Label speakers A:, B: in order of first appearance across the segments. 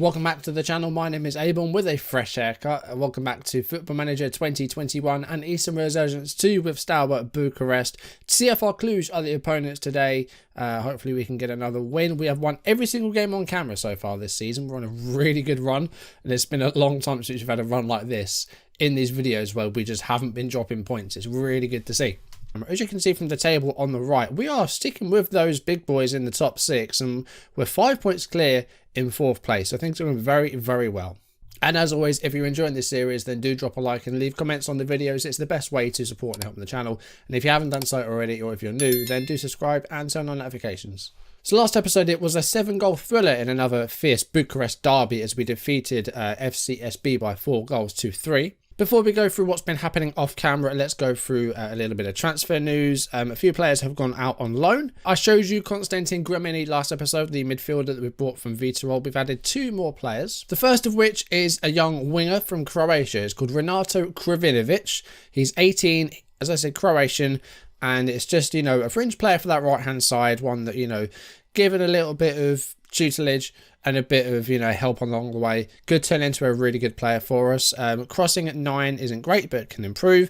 A: Welcome back to the channel. My name is A-bomb with a fresh haircut. Welcome back to Football Manager 2021 and Eastern Resurgence 2 with Steaua Bucharest. CFR Cluj are the opponents today. Hopefully we can get another win. We have won every single game on camera so far this season. We're on a really good run, and it's been a long time since we've had a run like this in these videos where we just haven't been dropping points. It's really good to see. As you can see from the table on the right, we are sticking with those big boys in the top 6, and we're 5 points clear in 4th place. So things are going very, very well. And as always, if you're enjoying this series, then do drop a like and leave comments on the videos. It's the best way to support and help the channel. And if you haven't done so already, or if you're new, then do subscribe and turn on notifications. So last episode, it was a 7-goal thriller in another fierce Bucharest derby as we defeated FCSB by 4 goals to 3. Before we go through what's been happening off camera, let's go through a little bit of transfer news. A few players have gone out on loan. I showed you Constantin Gremeni last episode, the midfielder that we brought from Viitorul. We've added 2 more players. The first of which is a young winger from Croatia. It's called Renato Kravinovic. He's 18, as I said, Croatian, and it's just, you know, a fringe player for that right-hand side, one that, you know, given a little bit of tutelage and a bit of, you know, help along the way, could turn into a really good player for us. Crossing at 9 isn't great, but can improve.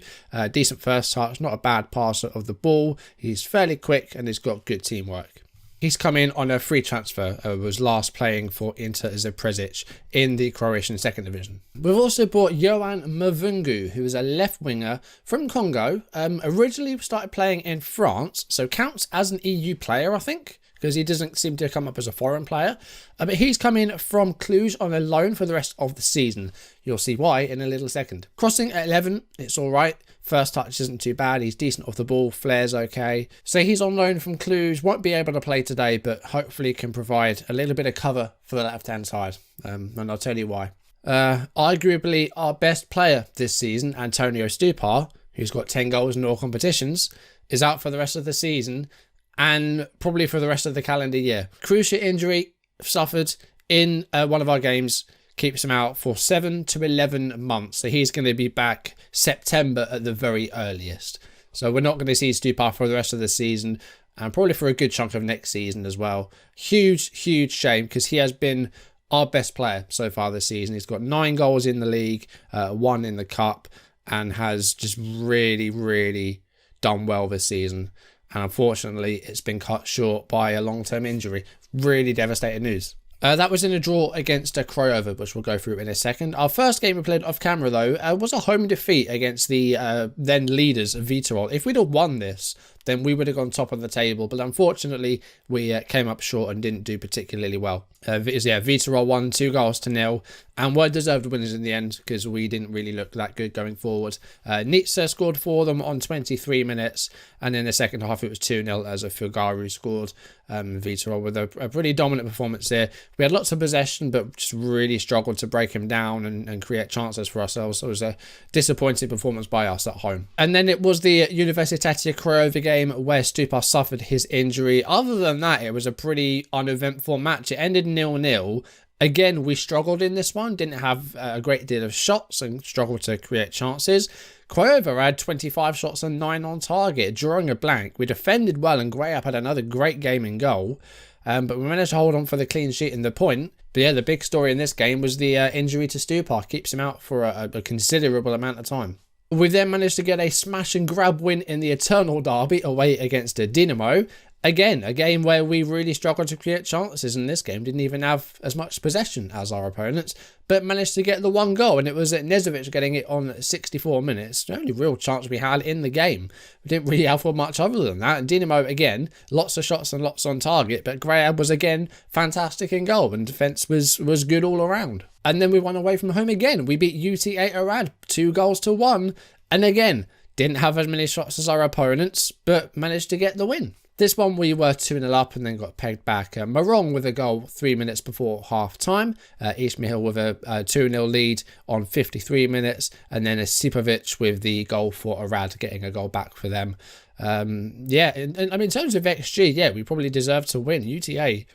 A: Decent first touch, not a bad passer of the ball. He's fairly quick and he's got good teamwork. He's come in on a free transfer, was last playing for Inter Zapresic in the Croatian 2nd Division. We've also bought Johann Mavungu, who is a left winger from Congo. Originally started playing in France, so counts as an EU player, I think, because he doesn't seem to come up as a foreign player. But he's come in from Cluj on a loan for the rest of the season. You'll see why in a little second. Crossing at 11, it's all right. First touch isn't too bad. He's decent off the ball. Flair's okay. So he's on loan from Cluj. Won't be able to play today, but hopefully can provide a little bit of cover for the left-hand side. And I'll tell you why. Arguably our best player this season, Antonio Stupa, who's got 10 goals in all competitions, is out for the rest of the season and probably for the rest of the calendar year. Cruciate injury suffered in one of our games keeps him out for 7 to 11 months. So he's going to be back September at the very earliest. So we're not going to see Stupa for the rest of the season and probably for a good chunk of next season as well. Huge, huge shame because he has been our best player so far this season. He's got 9 goals in the league, 1 in the cup, and has just really, really done well this season. And unfortunately, it's been cut short by a long-term injury. Really devastating news. That was in a draw against Craiova, which we'll go through in a second. Our first game we played off camera, though, was a home defeat against the then leaders of Viitorul. If we'd have won this, then we would have gone top of the table. But unfortunately, we came up short and didn't do particularly well. Viitorul won 2 goals to 0 and were deserved winners in the end because we didn't really look that good going forward. Nitsa scored for them on 23 minutes, and in the second half it was 2-0 as a Fugaru scored. Viitorul with a pretty dominant performance there. We had lots of possession, but just really struggled to break him down and create chances for ourselves. So it was a disappointing performance by us at home. And then it was the Universitatea Craiova game where Stupa suffered his injury. Other than that, it was a pretty uneventful match. It ended 0-0. Again, we struggled in this one, didn't have a great deal of shots and struggled to create chances. Craiova had 25 shots and 9 on target, drawing a blank. We defended well and Grayap had another great game in goal. But we managed to hold on for the clean sheet and the point. But yeah, the big story in this game was the injury to Stupa. Keeps him out for a considerable amount of time. We then managed to get a smash and grab win in the Eternal Derby away against Dinamo. Again, a game where we really struggled to create chances in this game. Didn't even have as much possession as our opponents, but managed to get the 1 goal. And it was Nezovic getting it on 64 minutes. The only real chance we had in the game. We didn't really have much other than that. And Dinamo, again, lots of shots and lots on target. But Grayab was, again, fantastic in goal. And defence was good all around. And then we won away from home again. We beat UT8 Arad 2 goals to 1. And again, didn't have as many shots as our opponents, but managed to get the win. This one we were 2-0 up and then got pegged back. Marong with a goal 3 minutes before half time. Ismail with a 2-0 lead on 53 minutes. And then Sipovic with the goal for Arad, getting a goal back for them. Yeah, and I mean, in terms of XG, yeah, we probably deserved to win. UTA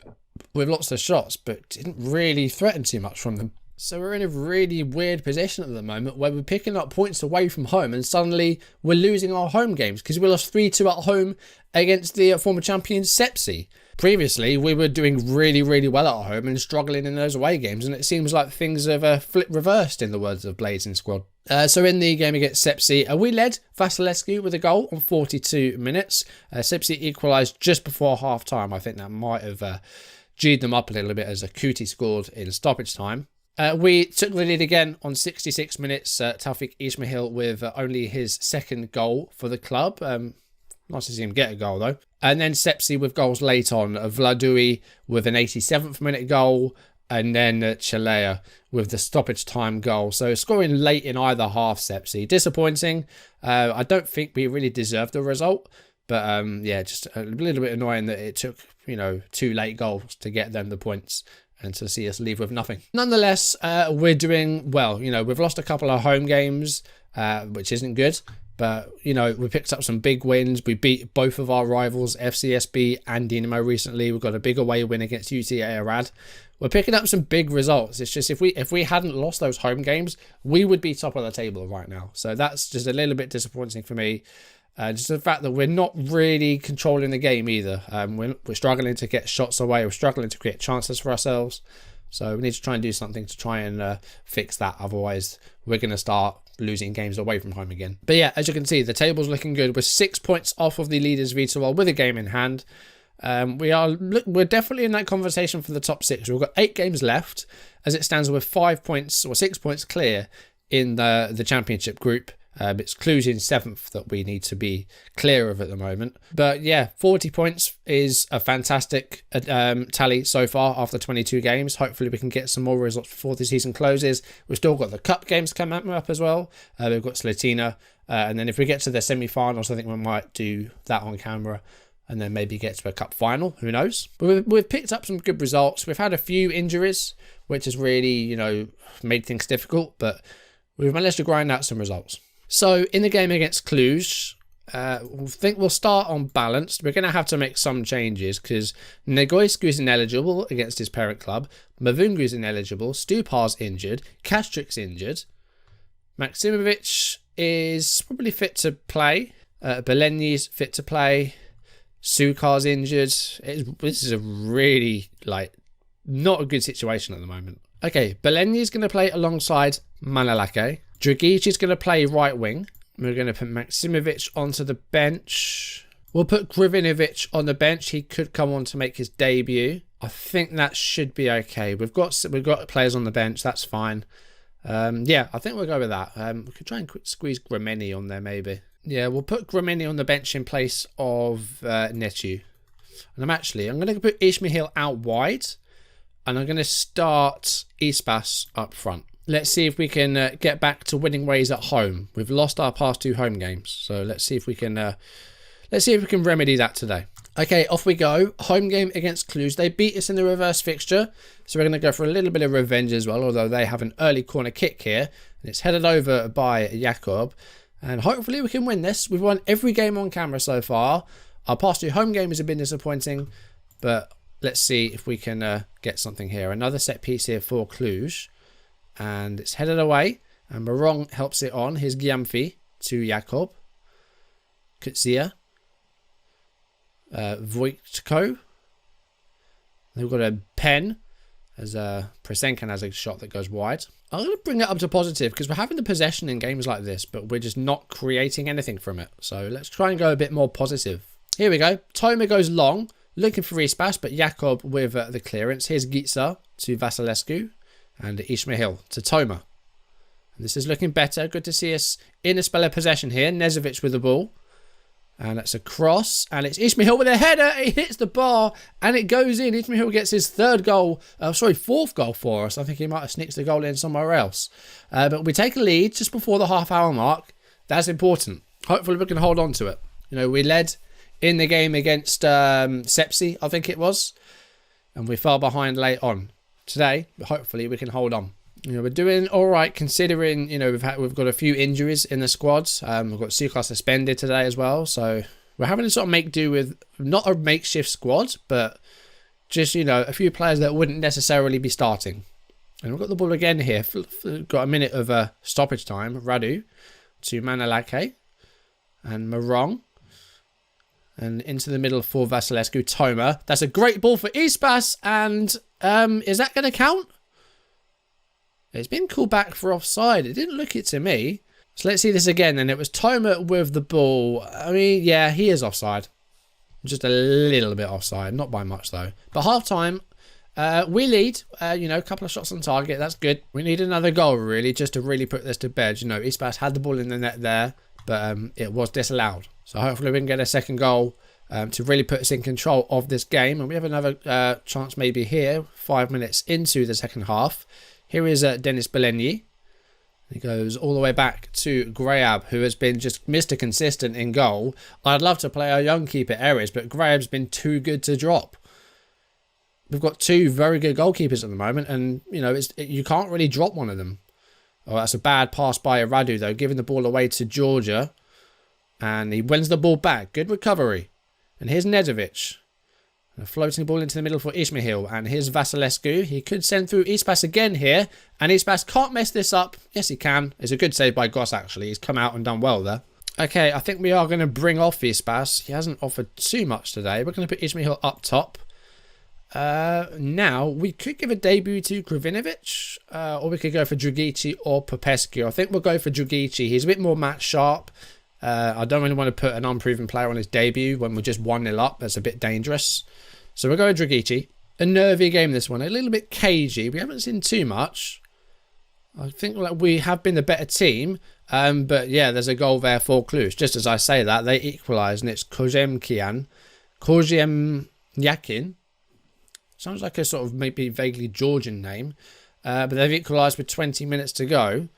A: with lots of shots, but didn't really threaten too much from them. So we're in a really weird position at the moment where we're picking up points away from home and suddenly we're losing our home games because we lost 3-2 at home against the former champion CSA. previously we were doing really, really well at home and struggling in those away games, and it seems like things have flipped reversed, in the words of Blazing Squad. So in the game against CSA, we led Vasilescu with a goal on 42 minutes. CSA equalised just before half-time. I think that might have G'd them up a little bit as Akuti scored in stoppage time. We took the lead again on 66 minutes. Taufik Ismail with only his second goal for the club. Nice to see him get a goal, though. And then CSA with goals late on. Vladui with an 87th minute goal. And then Chalea with the stoppage time goal. So scoring late in either half, CSA. Disappointing. I don't think we really deserved the result. But yeah, just a little bit annoying that it took, 2 late goals to get them the points and to see us leave with nothing. Nonetheless, we're doing well. We've lost a couple of home games, which isn't good. But, we picked up some big wins. We beat both of our rivals, FCSB and Dinamo, recently. We've got a big away win against UTA Arad. We're picking up some big results. It's just if we hadn't lost those home games, we would be top of the table right now. So that's just a little bit disappointing for me. Just the fact that we're not really controlling the game either. We're struggling to get shots away. We're struggling to create chances for ourselves. So we need to try and do something to try and fix that. Otherwise, we're going to start losing games away from home again. But yeah, as you can see, the table's looking good. We're 6 points off of the leaders Vitoval with a game in hand. We're definitely in that conversation for the top 6. We've got 8 games left as it stands with 5 points or 6 points clear in the championship group. It's Cluj in 7th that we need to be clear of at the moment. But yeah, 40 points is a fantastic tally so far after 22 games. Hopefully we can get some more results before the season closes. We've still got the cup games coming up as well. We've got Slatina. And then if we get to the semi-finals, I think we might do that on camera. And then maybe get to a cup final. Who knows? But we've picked up some good results. We've had a few injuries, which has really, made things difficult. But we've managed to grind out some results. So in the game against Cluj, I think we'll start on balanced. We're going to have to make some changes because Negoescu is ineligible against his parent club. Mavungu is ineligible. Stupar's injured. Kastrik's injured. Maksimovic is probably fit to play. Belenyi's fit to play. Sukar's injured. This is a really, not a good situation at the moment. Okay, Belenyi's going to play alongside Manalake. Dragic is going to play right wing. We're going to put Maksimovic onto the bench. We'll put Kravinovic on the bench. He could come on to make his debut. I think that should be okay. We've got players on the bench. That's fine. Yeah, I think we'll go with that. We could try and squeeze Grameni on there maybe. Yeah, we'll put Grameni on the bench in place of Netu. And I'm going to put Ismail out wide. And I'm going to start Ispas up front. Let's see if we can get back to winning ways at home. We've lost our past 2 home games, so let's see if we can remedy that today. Okay, off we go. Home game against Cluj. They beat us in the reverse fixture, so we're going to go for a little bit of revenge as well. Although they have an early corner kick here, and it's headed over by Jakob, and hopefully we can win this. We've won every game on camera so far. Our past 2 home games have been disappointing, but let's see if we can get something here. Another set piece here for Cluj. And it's headed away. And Morong helps it on. Here's Gyamfi to Jakob. Kutsia. Vojtko. They've got a pen. As Presenkan has a shot that goes wide. I'm going to bring it up to positive because we're having the possession in games like this, but we're just not creating anything from it. So let's try and go a bit more positive. Here we go. Toma goes long. Looking for Ispas, but Jakob with the clearance. Here's Gitsa to Vasilescu. And Ismail to Toma. And this is looking better. Good to see us in a spell of possession here. Nezovic with the ball. And that's a cross. And it's Ismail with a header. He hits the bar. And it goes in. Ismail gets his 4th goal for us. I think he might have sneaked the goal in somewhere else. But we take a lead just before the half-hour mark. That's important. Hopefully we can hold on to it. We led in the game against CSA, I think it was. And we fell behind late on. Today, hopefully we can hold on. We're doing all right considering we've got a few injuries in the squads. We've got Sukar suspended today as well, so we're having to sort of make do with not a makeshift squad, but just a few players that wouldn't necessarily be starting. And we've got the ball again here. Got a minute of stoppage time. Radu to Manalake and Morong. And into the middle for Vasilescu. Toma. That's a great ball for Ispas. And is that going to count? It's been called back for offside. It didn't look it to me. So let's see this again. And it was Toma with the ball. I mean, yeah, he is offside. Just a little bit offside. Not by much, though. But half-time, we lead. You know, a couple of shots on target. That's good. We need another goal, really, just to really put this to bed. You know, Ispas had the ball in the net there, but it was disallowed. So hopefully we can get a second goal to really put us in control of this game. And we have another chance maybe here, 5 minutes into the second half. Here is Denis Belenyi. He goes all the way back to Grayab, who has been just Mr. Consistent in goal. I'd love to play our young keeper, Ares, but Grayab's been too good to drop. We've got two very good goalkeepers at the moment, and, you know, you can't really drop one of them. Oh, that's a bad pass by Radu, though, giving the ball away to Georgia. And he wins the ball back. Good recovery. And here's Nedovic. A floating ball into the middle for Ismail. And here's Vasilescu. He could send through Ispas again here. And Ispas can't mess this up. Yes, he can. It's a good save by Goss, actually. He's come out and done well there. Okay, I think we are going to bring off Ispas. He hasn't offered too much today. We're going to put Ismail up top. Now, we could give a debut to Kravinovic. Or we could go for Dragici or Popescu. I think we'll go for Dragici. He's a bit more match sharp. I don't really want to put an unproven player on his debut when we're just 1-0 up. That's a bit dangerous. So we're going Dragici. A nervy game, this one. A little bit cagey. We haven't seen too much. I think like we have been the better team. But yeah, there's a goal there for Cluj. Just as I say that, they equalise. And it's Kozhemyakin. Sounds like a sort of maybe vaguely Georgian name. But they've equalised with 20 minutes to go.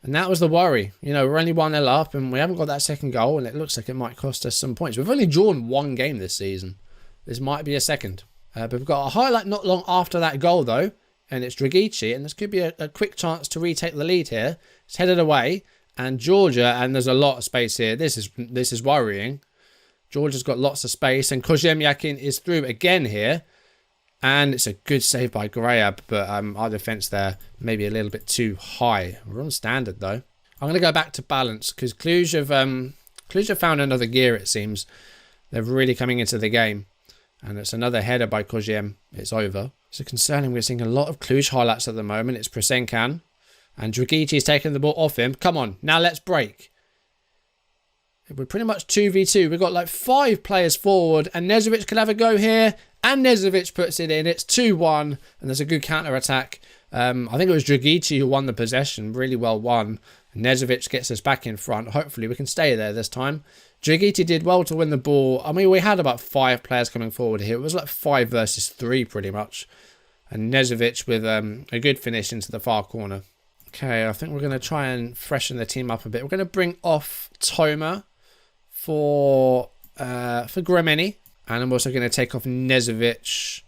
A: And that was the worry. You know, we're only 1-0 up and we haven't got that second goal. And it looks like it might cost us some points. We've only drawn one game this season. This might be a second. But we've got a highlight not long after that goal, though. And it's Dragici. And this could be a quick chance to retake the lead here. It's headed away. And Georgia, and there's a lot of space here. This is worrying. Georgia's got lots of space. And Kozhemyakin is through again here. And it's a good save by Grayab, but our defence there maybe a little bit too high. We're on standard, though. I'm going to go back to balance, because Cluj have found another gear, it seems. They're really coming into the game. And it's another header by Kozhem. It's over. So concerning, we're seeing a lot of Cluj highlights at the moment. It's Prasenkan. And Dragici is taking the ball off him. Come on, now let's break. We're pretty much 2v2. We've got like 5 players forward. And Nezovic could have a go here. And Nezovic puts it in. It's 2-1. And there's a good counter-attack. I think it was Dragici who won the possession. Really well won. Nezovic gets us back in front. Hopefully we can stay there this time. Dragici did well to win the ball. I mean, we had about 5 players coming forward here. It was like 5 versus 3 pretty much. And Nezovic with a good finish into the far corner. Okay, I think we're going to try and freshen the team up a bit. We're going to bring off Toma for Gremeni. And I'm also going to take off Nezovic.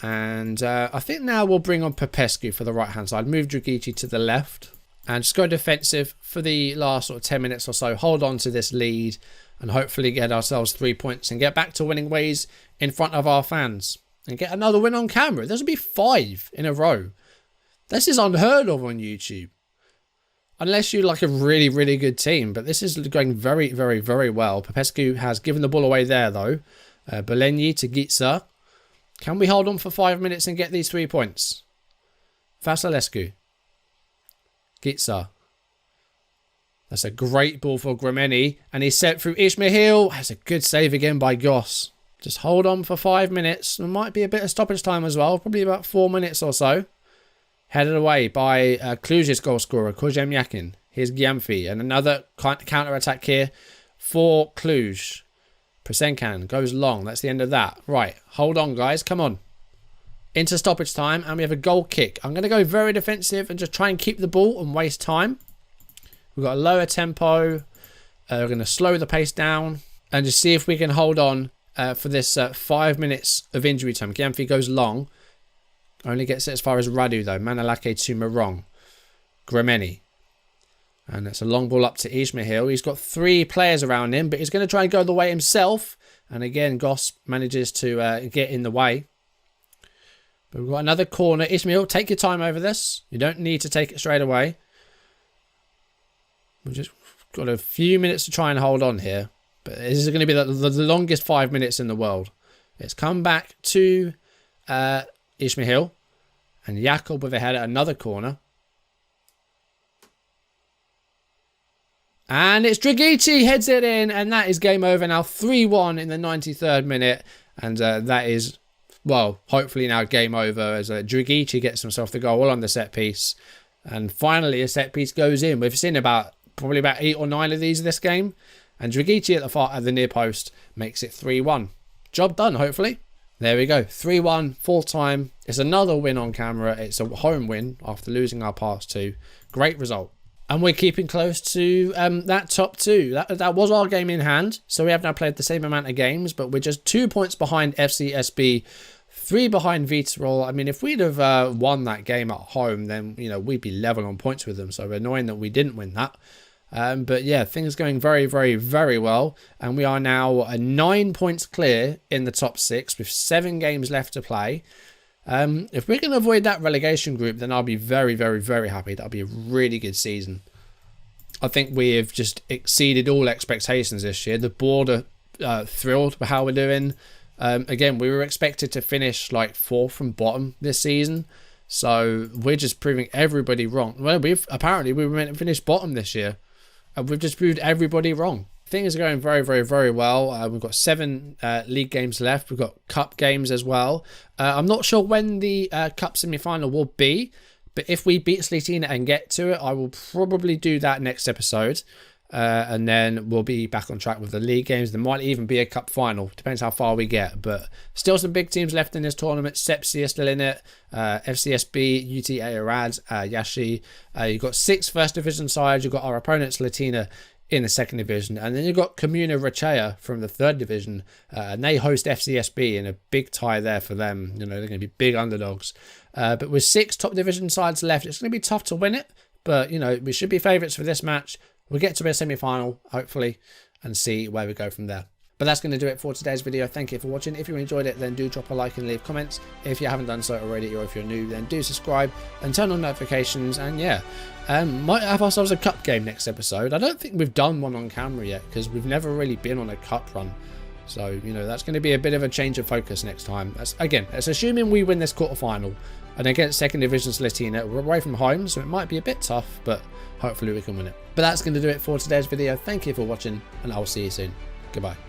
A: And I think now we'll bring on Popescu for the right-hand side. Move Dragici to the left. And just go defensive for the last sort of 10 minutes or so. Hold on to this lead. And hopefully get ourselves 3 points. And get back to winning ways in front of our fans. And get another win on camera. This will be 5 in a row. This is unheard of on YouTube. Unless you're like a really, really good team. But this is going very, very, very well. Popescu has given the ball away there, though. Belenyi to Gitsa. Can we hold on for 5 minutes and get these 3 points? Vasilescu. Gitsa. That's a great ball for Gremeni. And he's sent through Ismail. That's a good save again by Goss. Just hold on for 5 minutes. There might be a bit of stoppage time as well. Probably about 4 minutes or so. Headed away by Cluj's goal scorer, Kozhemyakin. Here's Gyamfi. And another counter-attack here for Cluj. Prasenkan goes long. That's the end of that. Right. Hold on, guys. Come on. Into stoppage time. And we have a goal kick. I'm going to go very defensive and just try and keep the ball and waste time. We've got a lower tempo. We're going to slow the pace down. And just see if we can hold on for this 5 minutes of injury time. Gyamfi goes long. Only gets it as far as Radu, though. Manalake to Morong. Gremeni. And it's a long ball up to Ismail. He's got 3 players around him, but he's going to try and go the way himself. And again, Goss manages to get in the way. But we've got another corner. Ismail, take your time over this. You don't need to take it straight away. We've just got a few minutes to try and hold on here. But this is going to be the longest 5 minutes in the world. It's come back to Ismail and Jakob with a header, another corner. And it's Dragici heads it in, and that is game over now. 3-1 in the 93rd minute. And that is, well, hopefully now game over as Dragici gets himself the goal on the set piece. And finally a set piece goes in. We've seen probably about 8 or 9 of these this game. And Dragici at the near post makes it 3-1. Job done, hopefully. There we go. 3-1, full time. It's another win on camera. It's a home win after losing our past 2. Great result. And we're keeping close to that top 2. That was our game in hand. So we have now played the same amount of games, but we're just 2 points behind FCSB, 3 behind Viitorul. I mean, if we'd have won that game at home, then, you know, we'd be level on points with them. So annoying that we didn't win that. But yeah, things going very, very, very well. And we are now 9 points clear in the top 6 with 7 games left to play. If we can avoid that relegation group, then I'll be very, very, very happy. That'll be a really good season. I think we have just exceeded all expectations this year. The board are thrilled with how we're doing. Again, we were expected to finish like 4th from bottom this season. So we're just proving everybody wrong. Well, we were meant to finish bottom this year. And we've just proved everybody wrong. Things are going very, very, very well. We've got 7 league games left. We've got cup games as well. I'm not sure when the cup semi-final will be, but if we beat Slatina and get to it, I will probably do that next episode. And then we'll be back on track with the league games. There might even be a cup final. Depends how far we get. But still some big teams left in this tournament. Sepsi is still in it. FCSB, UTA Arad, Yashi. You've got 6 first division sides. You've got our opponents, Slatina, in the 2nd division, and then you've got Comuna Rachea from the 3rd division, and they host FCSB in a big tie there for them. You know, they're going to be big underdogs. But with 6 top division sides left, it's going to be tough to win it, but you know, we should be favourites for this match. We'll get to a semi-final, hopefully, and see where we go from there. But that's going to do it for today's video. Thank you for watching. If you enjoyed it, then do drop a like and leave comments. If you haven't done so already, or if you're new, then do subscribe and turn on notifications. And yeah, might have ourselves a cup game next episode. I don't think we've done one on camera yet because we've never really been on a cup run. So, you know, that's going to be a bit of a change of focus next time. Again, it's assuming we win this quarterfinal. And against 2nd division Slatina, we're away from home, so it might be a bit tough, but hopefully we can win it. But that's going to do it for today's video. Thank you for watching, and I will see you soon. Goodbye.